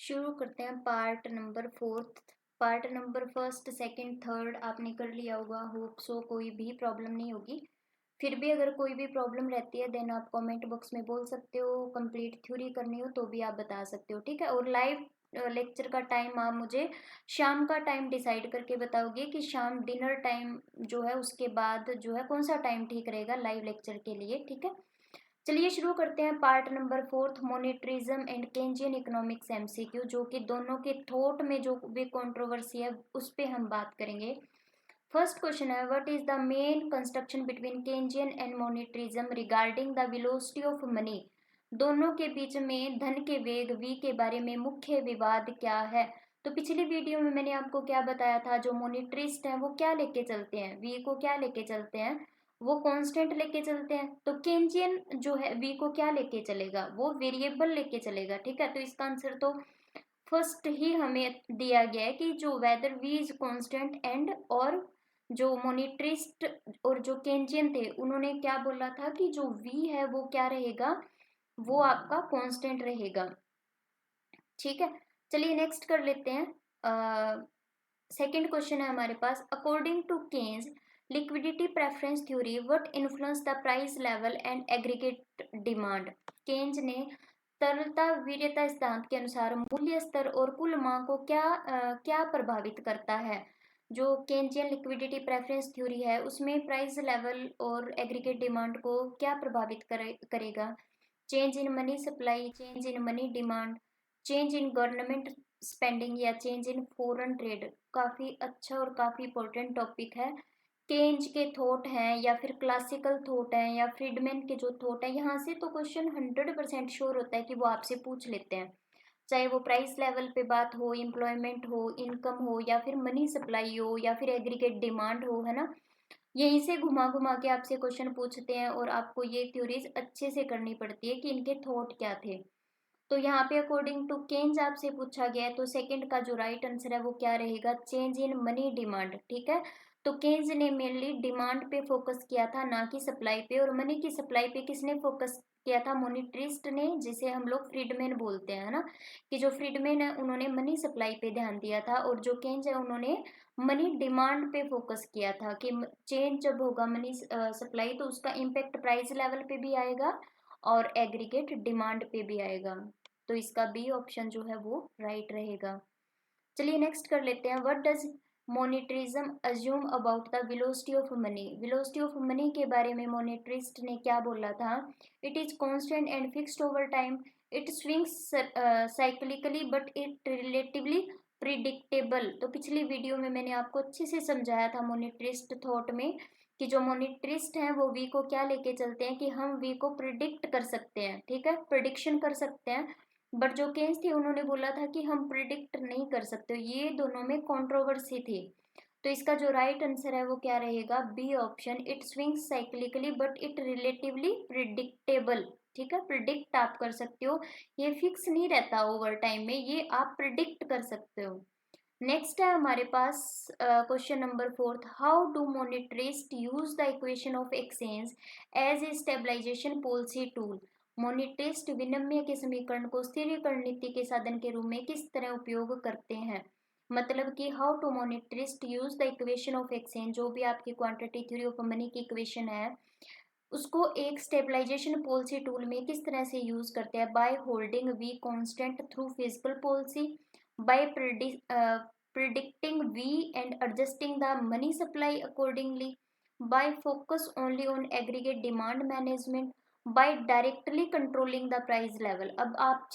शुरू करते हैं part number fourth. Part number first second third आपने कर लिया होगा, होप सो कोई भी प्रॉब्लम नहीं होगी। फिर भी अगर कोई भी प्रॉब्लम रहती है देन आप कमेंट बॉक्स में बोल सकते हो। कंप्लीट थ्योरी करनी हो तो भी आप बता सकते हो, ठीक है। और लाइव लेक्चर का टाइम आप मुझे शाम का टाइम डिसाइड करके बताओगे कि शाम डिनर टाइम जो है उसके बाद जो है कौन सा टाइम ठीक रहेगा लाइव लेक्चर के लिए, ठीक है। चलिए शुरू करते हैं part number fourth, monetarism and Keynesian economics MCQ, जो कि दोनों के थॉट में जो भी कंट्रोवर्सी है उस पे हम बात करेंगे। फर्स्ट क्वेश्चन है, what is the main construction between Keynesian and monetarism regarding the velocity of money. दोनों के बीच में धन के वेग v के बारे में मुख्य विवाद क्या है। तो पिछली वीडियो में मैंने आपको क्या बताया था, जो मॉनेटरिस्ट हैं वो क्या लेके चलते हैं, v को क्या लेके चलते हैं, वो कांस्टेंट लेके चलते हैं। तो केंजियन जो है v को क्या लेके चलेगा, वो वेरिएबल लेके चलेगा, ठीक है। तो इसका आंसर तो फर्स्ट ही हमें दिया गया है कि जो whether v is constant and, और जो मोनिट्रिस्ट और जो केंजियन थे उन्होंने क्या बोला था कि जो v है वो क्या रहेगा, वो आपका कांस्टेंट रहेगा, ठीक है। चलिए नेक्स्ट कर लेते हैं। सेकंड क्वेश्चन है हमारे पास, according to Keynes liquidity preference theory what influence the price level and aggregate demand. Keynes ने तरलता वीर्यता सिद्धांत के अनुसार मूल्य स्तर और कुल मांग को क्या प्रभावित करता है। जो केंजियन लिक्विडिटी प्रेफरेंस थ्योरी है उसमें प्राइस लेवल और एग्रीगेट डिमांड को क्या प्रभावित करेगा। Change in money supply, change in money demand, change in government spending या चेंज इन फॉरेन ट्रेड। काफ़ी अच्छा और काफ़ी इंपॉर्टेंट टॉपिक है। केंज के थॉट हैं या फिर क्लासिकल थॉट हैं या फ्रीडमैन के जो थॉट है, यहाँ से तो क्वेश्चन 100% श्योर होता है कि वो आपसे पूछ लेते हैं। चाहे वो प्राइस लेवल पे बात हो, एम्प्लॉयमेंट हो, इनकम हो, या फिर मनी सप्लाई हो, या फिर एग्रीगेट डिमांड हो, है ना। यहीं से घुमा घुमा के आपसे क्वेश्चन पूछते हैं और आपको ये थ्योरीज अच्छे से करनी पड़ती है कि इनके थॉट क्या थे। तो यहाँ पे अकॉर्डिंग टू केन्स आपसे पूछा गया है, तो सेकंड का जो राइट आंसर है वो क्या रहेगा, चेंज इन मनी डिमांड, ठीक है। तो केन्स ने मेनली डिमांड पे फोकस किया था, ना कि सप्लाई पे। और मनी की सप्लाई पे किसने फोकस किया था, मोनिट्रिस्ट ने, जिसे हम लोग फ्रीडमैन बोलते हैं, है ना। कि जो फ्रीडमैन है उन्होंने मनी सप्लाई पे ध्यान दिया था, और जो केन्स है उन्होंने मनी डिमांड पे फोकस किया था कि चेंज जब होगा मनी सप्लाई तो उसका इम्पेक्ट प्राइस लेवल पे भी आएगा और एग्रीगेट डिमांड पे भी आएगा। तो इसका बी ऑप्शन जो है वो राइट रहेगा। चलिए नेक्स्ट कर लेते हैं, what does monetarism assume about the velocity of money. Velocity of money के बारे में मोनेटरिस्ट ने क्या बोला था, it is constant and fixed over time, it swings cyclically but it relatively predictable. तो पिछली वीडियो में मैंने आपको अच्छे से समझाया था मोनेटरिस्ट थॉट में कि जो मोनेटरिस्ट हैं वो वी को क्या लेके चलते हैं कि हम वी को प्रिडिक्ट कर सकते हैं, ठीक है, प्रिडिक्शन कर सकते हैं। बट जो केन्स थे उन्होंने बोला था कि हम प्रिडिक्ट नहीं कर सकते। ये दोनों में कंट्रोवर्सी थी। तो इसका जो राइट आंसर है वो क्या रहेगा, B option, it swings cyclically but it relatively predictable, ठीक है। प्रिडिक्ट आप कर सकते हो, ये फिक्स नहीं रहता ओवर टाइम में, ये आप प्रिडिक्ट कर सकते हो। नेक्स्ट है हमारे पास question number fourth, how do monetarist use the equation of exchange as a stabilization policy tool. Monetarist विनिमय के समीकरण को स्थिरीकरण नीति के साधन के रूप में किस तरह उपयोग करते हैं। मतलब कि how to monetarist use the equation of exchange, जो भी आपकी क्वांटिटी थ्योरी ऑफ मनी की इक्वेशन है उसको एक स्टेबलाइजेशन पॉलिसी टूल में किस तरह से यूज करते हैं, by holding V constant through physical policy, by predicting V and adjusting the money supply accordingly, by focus only on aggregate demand management, by directly controlling the price level। अब आप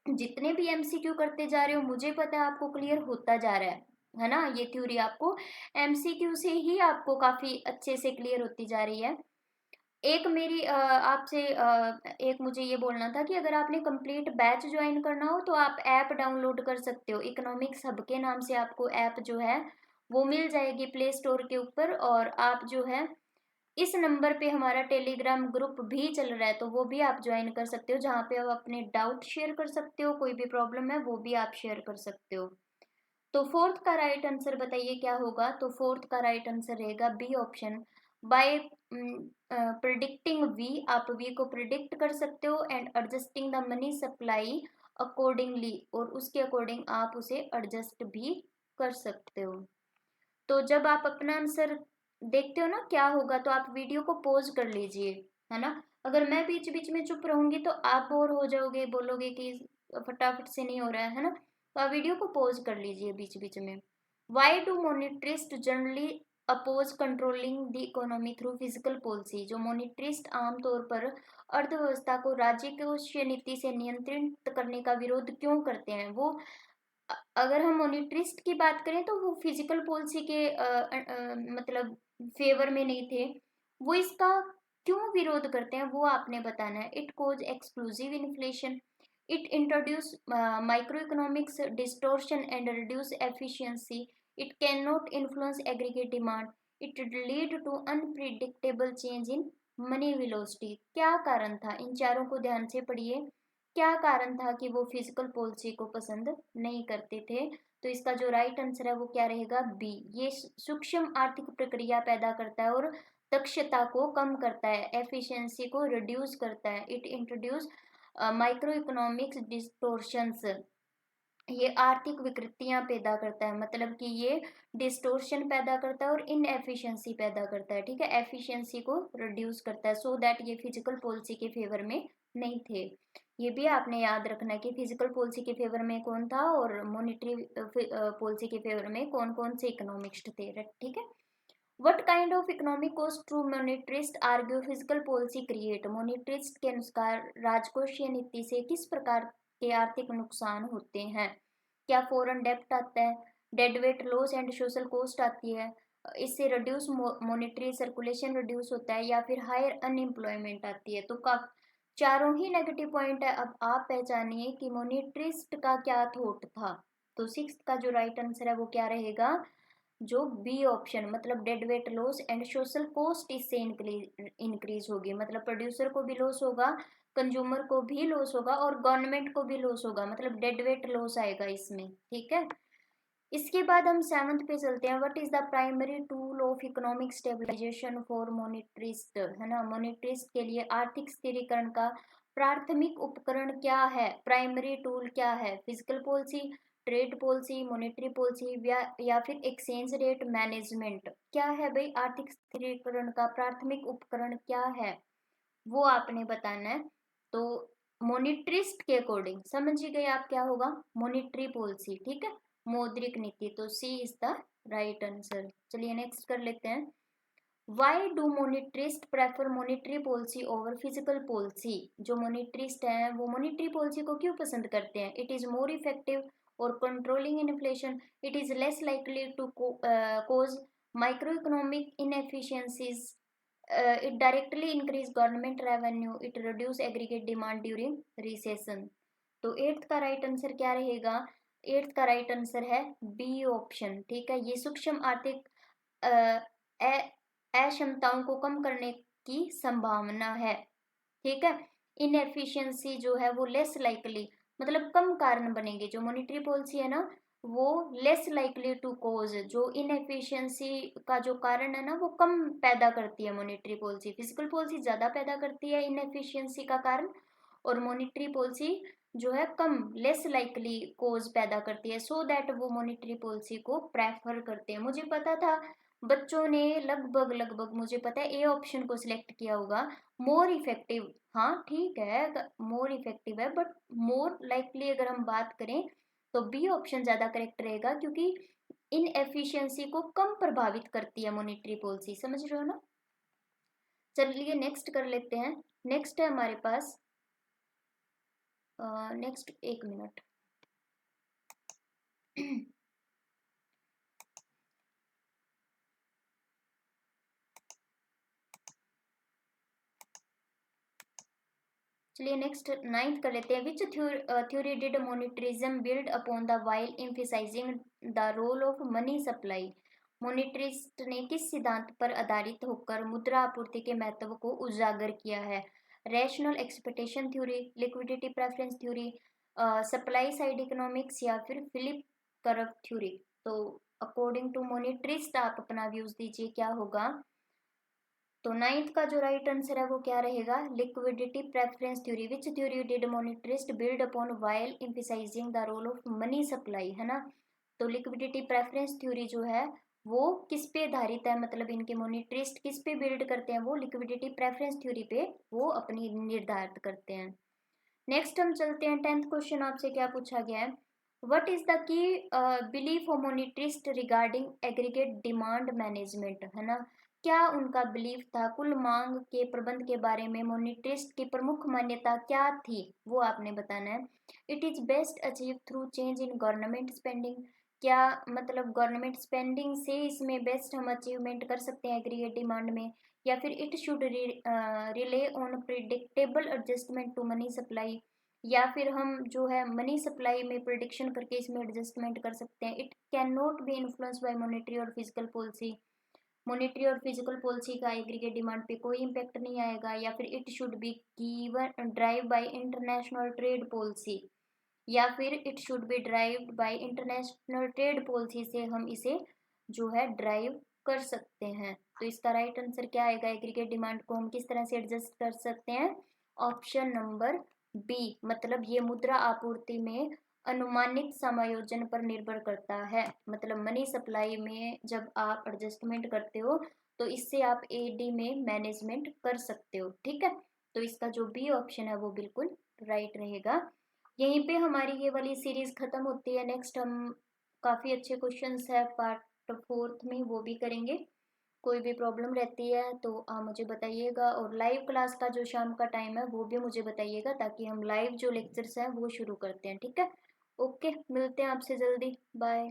जितने भी एमसीक्यू करते जा रहे हो मुझे पता है आपको क्लियर होता जा रहा है ना। ये थ्योरी आपको एमसीक्यू से ही आपको काफी अच्छे से क्लियर होती जा रही है। एक मेरी आपसे एक मुझे ये बोलना था कि अगर आपने कंप्लीट बैच ज्वाइन करना हो तो आप ऐप डाउनलोड कर सकते हो, इकोनॉमिक्स हब के नाम से आपको ऐप जो है वो मिल जाएगी प्ले स्टोर के ऊपर। और आप जो है इस नंबर पे हमारा टेलीग्राम ग्रुप भी चल रहा है तो वो भी आप ज्वाइन कर सकते हो, जहाँ पे आप अपने डाउट शेयर कर सकते हो, कोई भी प्रॉब्लम है वो भी आप शेयर कर सकते हो। तो फोर्थ का राइट आंसर बताइए क्या होगा। तो फोर्थ का राइट आंसर रहेगा B option, by predicting V, आप वी को प्रिडिक्ट कर सकते हो and adjusting the money supply accordingly, और उसके अकॉर्डिंग आप उसे एडजस्ट भी कर सकते हो। तो जब आप अपना आंसर देखते हो ना क्या होगा, तो आप वीडियो को पॉज कर लीजिए, है ना। अगर मैं बीच बीच में चुप रहूंगी तो आप बोर हो जाओगे, बोलोगे कि फटाफट से नहीं हो रहा है ना। तो आप वीडियो को पॉज कर लीजिए बीच बीच में। Why do monetarist generally oppose controlling the economy through physical policy. जो मोनिटरिस्ट आमतौर पर अर्थव्यवस्था को राजकोषीय नीति से नियंत्रित करने का विरोध क्यों करते हैं, वो अगर हम मॉनिटरिस्ट की बात करें तो वो फिजिकल पॉलिसी के मतलब फेवर में नहीं थे। वो इसका क्यों विरोध करते हैं वो आपने बताना है। It cause exclusive inflation, it introduce micro economics distortion and reduce efficiency, it can not influence aggregate demand, it lead to unpredictable change in money velocity. क्या कारण था, इन चारों को ध्यान से पढ़िए। क्या कारण था कि वो फिजिकल पॉलिसी को पसंद नहीं करते थे। तो इसका जो राइट आंसर है वो क्या रहेगा, बी। ये सूक्ष्म आर्थिक प्रक्रिया पैदा करता है और दक्षता को कम करता है, एफिशिएंसी को रिड्यूस करता है। इट इंट्रोड्यूस माइक्रो इकोनॉमिक्स डिस्टोर्शंस, ये आर्थिक विकृतियां पैदा करता है, मतलब कि ये डिस्टोर्शन पैदा करता है और इनएफिशिएंसी पैदा करता है। ठीक है, एफिशिएंसी को रिड्यूस करता है। सो दैट ये फिजिकल पॉलिसी के फेवर में नहीं थे। ये भी आपने याद रखना कि फिजिकल पॉलिसी के फेवर में कौन था और मॉनिटरी पॉलिसी के फेवर में कौन कौन से इकोनॉमिक्स थे। ठीक है। What kind of economic cost do monetarist argue fiscal policy create. Monetarist के अनुसार राजकोषीय नीति से किस प्रकार के आर्थिक नुकसान होते हैं। क्या फॉरेन डेप्ट आता है, deadweight loss and social cost आती है, इससे रिड्यूस मॉनेटरी सर्कुलेशन रिड्यूस होता है, या फिर हायर अनएम्प्लॉयमेंट आती है। तो का चारों ही नेगेटिव पॉइंट है। अब आप पहचानिए कि मोनिटरिस्ट का क्या थॉट था। तो सिक्स का जो राइट आंसर है वो क्या रहेगा, जो बी ऑप्शन, मतलब dead weight loss and social cost इससे इंक्रीज होगी, मतलब प्रोड्यूसर को भी लॉस होगा, कंज्यूमर को भी लॉस होगा और गवर्नमेंट को भी लॉस होगा, मतलब डेड वेट लॉस आएगा इसमें। ठीक है। इसके बाद हम सेवंथ पे चलते हैं। What is the primary tool of economic stabilization for monetarist, है ना। मोनिटरिस्ट के लिए आर्थिक स्थिरीकरण का प्राथमिक उपकरण क्या है, प्राइमरी टूल क्या है। Physical policy, trade policy, monetary policy, या फिर एक्सचेंज रेट मैनेजमेंट। क्या है भाई, आर्थिक स्थिरीकरण का प्राथमिक उपकरण क्या है वो आपने बताना है। तो मोनिटरिस्ट के अकॉर्डिंग समझ ही गए आप क्या होगा, मॉनिटरी पॉलिसी। ठीक है, मौद्रिक नीति। तो C is the right answer. चलिए नेक्स्ट कर लेते हैं। Why do monetarist prefer monetary policy over fiscal policy. जो मोनिटरिस्ट हैं वो मॉनिटरी पॉलिसी को क्यों पसंद करते हैं। इट इज मोर इफेक्टिव और controlling inflation, it is less likely to cause micro economic inefficiencies, it directly increase government revenue, it reduce aggregate demand during recession। तो एट्थ का राइट आंसर क्या रहेगा, एट्थ का राइट आंसर है B option. ठीक है, ये सूक्ष्म आर्थिक अक्षमताओं को कम करने की संभावना है। ठीक है, इनएफिशिएंसी जो है वो लेस लाइकली, मतलब कम कारण बनेंगे। जो मॉनिटरी पॉलिसी है ना वो लेस लाइकली टू कोज, जो इनएफिशिएंसी का जो कारण है ना वो कम पैदा करती है मॉनिटरी पॉलिसी। फिजिकल पॉलिसी ज्यादा पैदा करती है इनएफिशिएंसी का कारण, और मॉनिटरी पॉलिसी जो है कम, लेस लाइकली कोज पैदा करती है। सो दैट वो मॉनिटरी पॉलिसी को प्रेफर करते हैं। मुझे पता था बच्चों ने लगभग लगभग मुझे पता है ए ऑप्शन को सिलेक्ट किया होगा, मोर इफेक्टिव। हाँ ठीक है, मोर इफेक्टिव है, बट मोर लाइकली अगर हम बात करें तो बी ऑप्शन ज्यादा करेक्ट रहेगा, क्योंकि इन एफिशिएंसी को कम प्रभावित करती है मॉनिटरी पॉलिसी। समझ रहे हो ना। चलिए नेक्स्ट कर लेते हैं। नेक्स्ट है हमारे पास, नेक्स्ट एक मिनट। चलिए नेक्स्ट नाइन्थ कर लेते हैं। Which theory did monetarism build upon the while emphasizing the role of money supply. Monetarist ने किस सिद्धांत पर आधारित होकर मुद्रा आपूर्ति के महत्व को उजागर किया है। Rational expectation theory, liquidity preference theory, supply side economics, या फिर फिलिप कर्व थ्योरी। तो अकॉर्डिंग टू मोनिटरिस्ट आप अपना व्यूज दीजिए क्या होगा। तो नाइन्थ का जो राइट आंसर है वो क्या रहेगा, liquidity preference theory, which theory did monetarist build upon while emphasizing the role of money supply, है ना। तो लिक्विडिटी प्रेफरेंस थ्योरी जो है वो किस पे आधारित है, मतलब इनके मोनेटरिस्ट किस पे बिल्ड करते हैं, वो लिक्विडिटी प्रेफरेंस थ्योरी पे वो अपनी निर्धारित करते हैं। नेक्स्ट हम चलते हैं, 10th क्वेश्चन आपसे क्या पूछा गया है, what is the key belief of monetarist regarding aggregate demand management, है ना। क्या उनका बिलीफ था, कुल मांग के प्रबंध के बारे में मोनेटरिस्ट की प्रमुख मान्यता क्या थी, वो आपने बताना है। It is best achieve through change in government spending, क्या मतलब गवर्नमेंट स्पेंडिंग से इसमें बेस्ट हम अचीवमेंट कर सकते हैं एग्रीगेट डिमांड में, या फिर it should rely on predictable adjustment to money supply, या फिर हम जो है मनी सप्लाई में प्रिडिक्शन करके इसमें एडजस्टमेंट कर सकते हैं। It can not be influence by monetary और फिजिकल पॉलिसी, मॉनेटरी और फिजिकल पॉलिसी का एग्रीगेट डिमांड पे कोई इम्पैक्ट नहीं आएगा, या फिर it should be given drive bye international trade policy, या फिर it should be derived bye international trade policy से हम इसे जो है ड्राइव कर सकते हैं। तो इसका राइट आंसर क्या आएगा, एग्रीगेट डिमांड को हम किस तरह से एडजस्ट कर सकते हैं, ऑप्शन नंबर बी, मतलब ये मुद्रा आपूर्ति में अनुमानित समायोजन पर निर्भर करता है, मतलब मनी सप्लाई में जब आप एडजस्टमेंट करते हो तो इससे आप एडी में मैनेजमेंट कर सकते हो, ठीक है। तो इसका जो बी ऑप्शन है वो बिल्कुल राइट रहेगा। यहीं पे हमारी ये वाली सीरीज खत्म होती है। नेक्स्ट हम काफ़ी अच्छे क्वेश्चंस है पार्ट 4th में वो भी करेंगे। कोई भी प्रॉब्लम रहती है तो आप मुझे बताइएगा, और लाइव क्लास का जो शाम का टाइम है वो भी मुझे बताइएगा, ताकि हम लाइव जो लेक्चर्स हैं वो शुरू करते हैं, ठीक है। ओके, मिलते हैं आपसे जल्दी, बाय।